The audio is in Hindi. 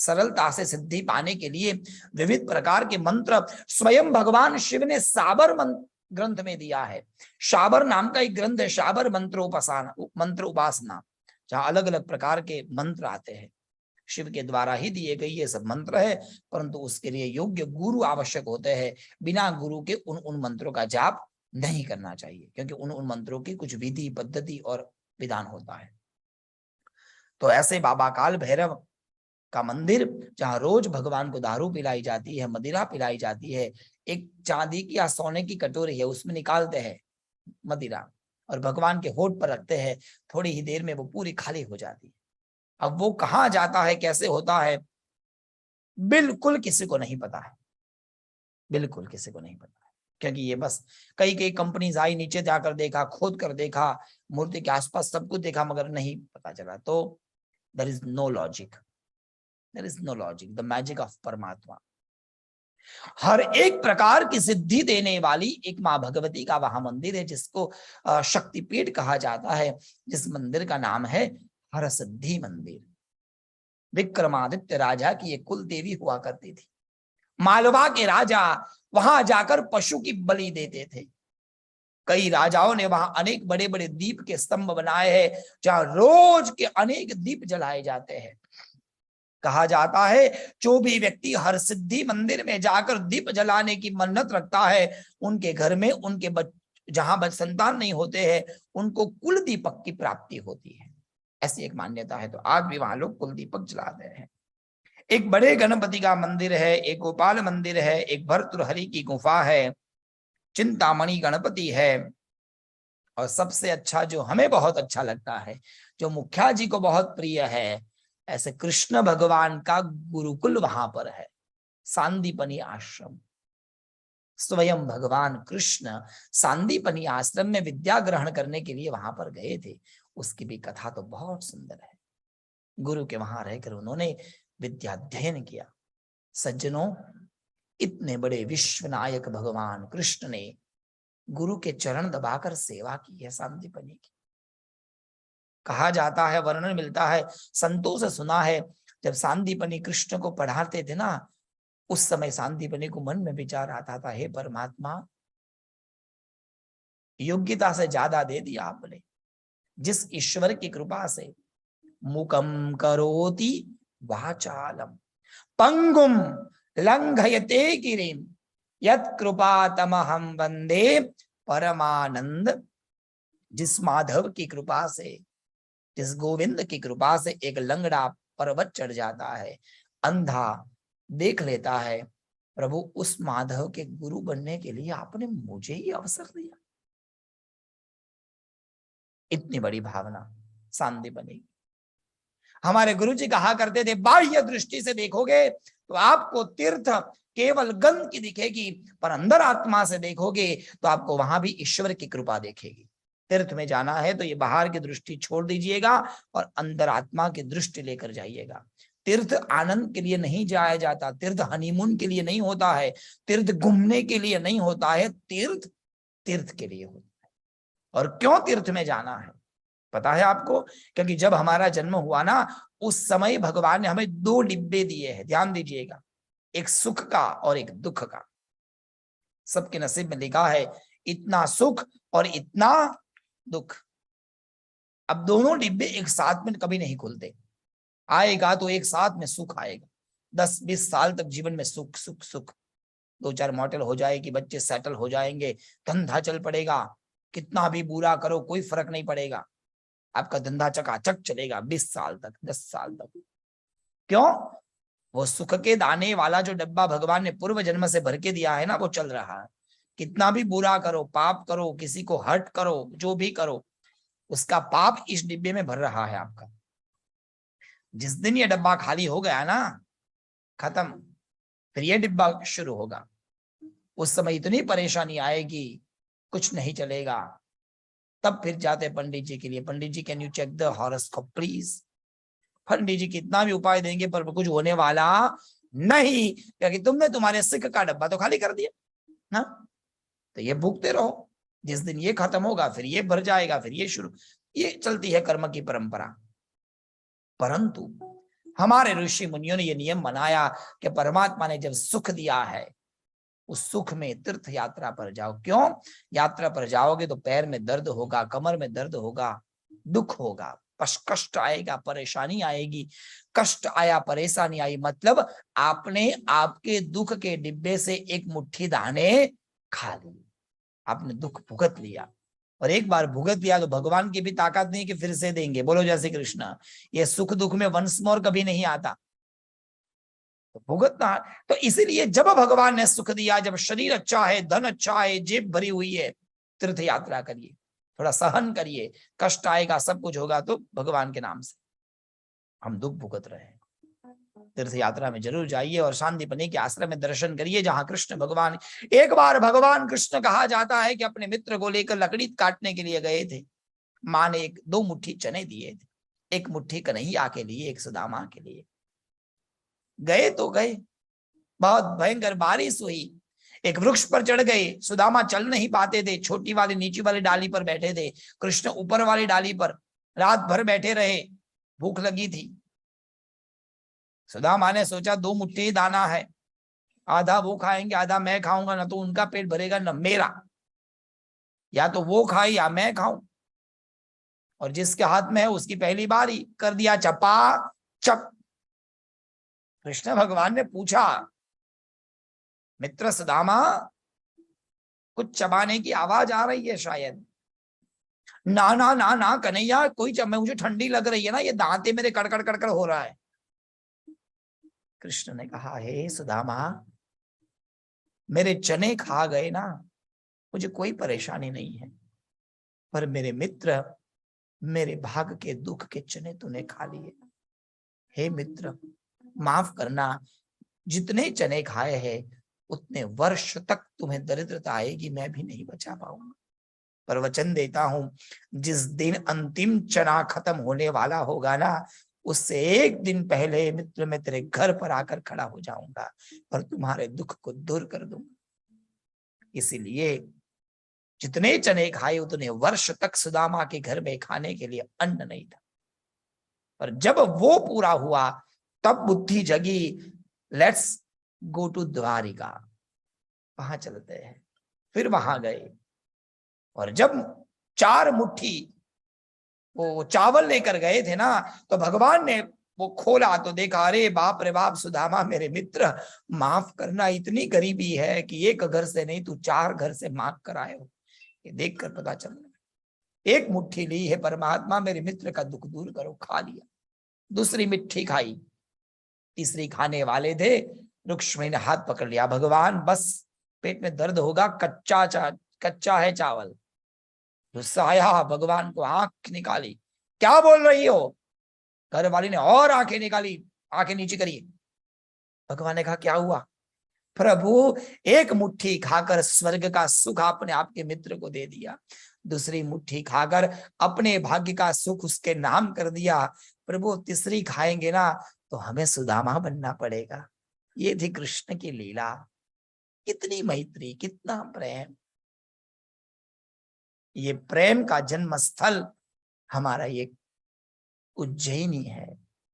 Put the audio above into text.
सरलता से सिद्धि पाने के लिए विविध प्रकार के मंत्र स्वयं भगवान शिव ने साबर ग्रंथ में दिया है। शाबर नाम का एक ग्रंथ है, शाबर मंत्र उपासना, जहां अलग अलग प्रकार के मंत्र आते हैं। शिव के द्वारा ही दिए गए ये सब मंत्र है, परंतु उसके लिए योग्य गुरु आवश्यक होते हैं। बिना गुरु के उन मंत्रों का जाप नहीं करना चाहिए, क्योंकि उन मंत्रों की कुछ विधि पद्धति और विधान होता है। तो ऐसे बाबा काल भैरव का मंदिर, जहां रोज भगवान को दारू पिलाई जाती है, मदिरा पिलाई जाती है, एक चांदी की या सोने की कटोरी है, उसमें निकालते हैं मदिरा और भगवान के होठ पर रखते हैं, थोड़ी ही देर में वो पूरी खाली हो जाती है। अब वो कहाँ जाता है, कैसे होता है, बिल्कुल किसी को नहीं पता है, बिल्कुल किसी को नहीं पता है। क्योंकि ये बस कई कई कंपनीज आई, नीचे जाकर देखा, खोद कर देखा, मूर्ति के आसपास सब कुछ देखा, मगर नहीं पता चला। तो there is no logic, there is no logic, the magic of परमात्मा। हर एक प्रकार की सिद्धि देने वाली एक मां भगवती का वहां मंदिर है, जिसको शक्तिपीठ कहा जाता है, जिस मंदिर का नाम है हर सिद्धि मंदिर। विक्रमादित्य राजा की एक कुल देवी हुआ करती थी। मालवा के राजा वहां जाकर पशु की बलि देते थे। कई राजाओं ने वहां अनेक बड़े बड़े दीप के स्तंभ बनाए हैं, जहां रोज के अनेक दीप जलाए जाते हैं। कहा जाता है जो भी व्यक्ति हर सिद्धि मंदिर में जाकर दीप जलाने की मन्नत रखता है, उनके घर में उनके जहां संतान नहीं होते हैं, उनको कुल दीपक की प्राप्ति होती है। ऐसी एक मान्यता है। तो आज भी वहां लोग कुल दीपक जलाते हैं। एक बड़े गणपति का मंदिर है, एक गोपाल मंदिर है, एक भर्तृहरि की गुफा है, चिंतामणि गणपति है, और सबसे अच्छा जो हमें बहुत अच्छा लगता है, जो मुखिया जी को बहुत प्रिय है, ऐसे कृष्ण भगवान का गुरुकुल वहां पर है, सांदीपनी आश्रम। स्वयं भगवान कृष्ण सांदीपनी आश्रम में विद्या ग्रहण करने के लिए वहां पर गए थे। उसकी भी कथा तो बहुत सुंदर है। गुरु के वहां रहकर उन्होंने विद्याध्ययन किया। सज्जनों, इतने बड़े विश्वनायक भगवान कृष्ण ने गुरु के चरण दबाकर सेवा की है सांदीपनी की। कहा जाता है, वर्णन मिलता है, संतों से सुना है, जब सांदीपनी कृष्ण को पढ़ाते थे ना, उस समय सांदीपनी को मन में विचार आता था, हे परमात्मा, योग्यता से ज्यादा दे दिया आपने। जिस ईश्वर की कृपा से मुकम करोति वाचालम पंगुम लंघयते गिरिम यत् कृपातमहं वंदे परमानंद। जिस माधव की कृपा से, जिस गोविंद की कृपा से एक लंगड़ा पर्वत चढ़ जाता है, अंधा देख लेता है, प्रभु उस माधव के गुरु बनने के लिए आपने मुझे ही अवसर दिया। इतनी बड़ी भावना सांदीपनी। हमारे गुरु जी कहा करते थे, बाह्य दृष्टि से देखोगे तो आपको तीर्थ केवल गंध की दिखेगी, पर अंदर आत्मा से देखोगे तो आपको वहां भी ईश्वर की कृपा देखेगी। तीर्थ में जाना है तो ये बाहर की दृष्टि छोड़ दीजिएगा और अंदर आत्मा की दृष्टि लेकर जाइएगा। तीर्थ आनंद के लिए नहीं जाया जाता, तीर्थ हनीमून के लिए नहीं होता है, तीर्थ घूमने के लिए नहीं होता है, तीर्थ तीर्थ के लिए होता है। और क्यों तीर्थ में जाना है पता है आपको? क्योंकि जब हमारा जन्म हुआ ना, उस समय भगवान ने हमें दो डिब्बे दिए हैं, ध्यान दीजिएगा, एक सुख का और एक दुख का। सबके नसीब में लिखा है इतना सुख और इतना दुख। अब दोनों डिब्बे एक साथ में कभी नहीं खुलते, आएगा तो एक साथ में सुख आएगा। 10-20 साल तक जीवन में सुख सुख सुख, 2-4 मॉडल हो जाएगी, बच्चे सेटल हो जाएंगे, धंधा चल पड़ेगा, कितना भी बुरा करो कोई फर्क नहीं पड़ेगा, आपका धंधा चकाचक चलेगा 20 साल तक, 10 साल तक। क्यों? वो सुख के दाने वाला जो डब्बा भगवान ने पूर्व जन्म से भर के दिया है ना, वो चल रहा है। कितना भी बुरा करो, पाप करो, किसी को हर्ट करो, जो भी करो, उसका पाप इस डिब्बे में भर रहा है आपका। जिस दिन ये डब्बा खाली हो गया ना, खत्म, फिर ये डिब्बा शुरू होगा। उस समय इतनी परेशानी आएगी, कुछ नहीं चलेगा। तब फिर जाते पंडित जी के लिए, Pandit ji can you check the horoscope please. Pandit ji कितना भी उपाय देंगे पर कुछ होने वाला नहीं, क्योंकि तुमने तुम्हारे सिक का डब्बा तो खाली कर दिया ना। तो ये भूखते रहो, जिस दिन ये खत्म होगा फिर ये भर जाएगा, फिर ये शुरू, ये चलती है कर्म की परंपरा। परंतु हमारे ऋषि मुनियों ने यह नियम बनाया कि परमात्मा ने जब सुख दिया है उस सुख में तीर्थ यात्रा पर जाओ। क्यों? यात्रा पर जाओगे तो पैर में दर्द होगा, कमर में दर्द होगा, दुख होगा, कष्ट आएगा, परेशानी आएगी। कष्ट आया, परेशानी आई, मतलब आपने आपके दुख के डिब्बे से एक मुट्ठी दाने खा लिए, आपने दुख भुगत लिया। और एक बार भुगत लिया तो भगवान की भी ताकत नहीं कि फिर से देंगे। बोलो जय श्री कृष्ण। ये सुख दुख में वंस मोर कभी नहीं आता, तो भुगतना। तो इसीलिए जब भगवान ने सुख दिया, जब शरीर अच्छा है, धन अच्छा है, जेब भरी हुई है, तीर्थ यात्रा करिए, थोड़ा सहन करिए, कष्ट आएगा, सब कुछ होगा, तो भगवान के नाम से हम दुख भुगत रहे हैं। तीर्थ यात्रा में जरूर जाइए और सांदीपनि के आश्रम में दर्शन करिए, जहां कृष्ण भगवान, एक बार भगवान कृष्ण कहा जाता है कि अपने मित्र को लेकर लकड़ी काटने के लिए गए थे। माँ ने 2 मुट्ठी चने दिए थे, 1 मुट्ठी कन्हैया के लिए, 1 सुदामा के लिए। गए तो गए, बहुत भयंकर बारिश हुई, एक वृक्ष पर चढ़ गए। सुदामा चल नहीं पाते थे, छोटी वाली नीची वाली डाली पर बैठे थे, कृष्ण ऊपर वाली डाली पर। रात भर बैठे रहे, भूख लगी थी। सुदामा ने सोचा 2 मुट्ठी दाना है, आधा वो खाएंगे, आधा मैं खाऊंगा, ना तो उनका पेट भरेगा ना मेरा, या तो वो खाए या मैं खाऊं। और जिसके हाथ में है उसकी पहली बारी, कर दिया चपा चप। कृष्ण भगवान ने पूछा, मित्र सुदामा, कुछ चबाने की आवाज आ रही है शायद। ना ना ना ना कन्हैया, कोई मुझे ठंडी लग रही है ना, ये दांते मेरे कड़कड़ कड़कड़ हो रहा है। कृष्ण ने कहा, हे सुदामा, मेरे चने खा गए ना, मुझे कोई परेशानी नहीं है, पर मेरे मित्र, मेरे भाग के दुख के चने तूने खा लिए। हे मित्र, माफ करना, जितने चने खाए हैं उतने वर्ष तक तुम्हें दरिद्रता आएगी, मैं भी नहीं बचा पाऊंगा। पर वचन देता हूं, जिस दिन अंतिम चना खत्म होने वाला होगा ना, उससे 1 दिन पहले मित्र मैं तेरे घर पर आकर खड़ा हो जाऊंगा और तुम्हारे दुख को दूर कर दूंगा। इसीलिए जितने चने खाए उतने वर्ष तक सुदामा के घर में खाने के लिए अन्न नहीं था। पर जब वो पूरा हुआ तब बुद्धि जगी, लेट्स गो टू द्वारिका, वहां चलते हैं। फिर वहां गए और जब 4 मुट्ठी वो चावल लेकर गए थे ना, तो भगवान ने वो खोला तो देखा, अरे बाप रे बाप, सुदामा मेरे मित्र, माफ करना, इतनी गरीबी है कि 1 घर से नहीं तू 4 घर से मांग कर आए हो। ये देखकर पता चल रहा, 1 मुट्ठी ली है, परमात्मा मेरे मित्र का दुख दूर करो, खा लिया। दूसरी मुट्ठी खाई, तीसरी खाने वाले थे, रुक्मिणी ने हाथ पकड़ लिया, भगवान बस पेट में दर्द होगा, कच्चा है चावल। गुस्सा आया, भगवान को आंख निकाली, क्या बोल रही हो? घर वाली ने और आंखें निकाली, आंखें नीचे करी। भगवान ने कहा, क्या हुआ? प्रभु, 1 मुट्ठी खाकर स्वर्ग का सुख आपने आपके मित्र को दे दिया, दूसरी मुट्ठी खाकर अपने भाग्य का सुख उसके नाम कर दिया। प्रभु, तीसरी खाएंगे ना तो हमें सुदामा बनना पड़ेगा। ये थी कृष्ण की लीला। कितनी मैत्री, कितना प्रेम। ये प्रेम का जन्म स्थल हमारा ये उज्जैनी है।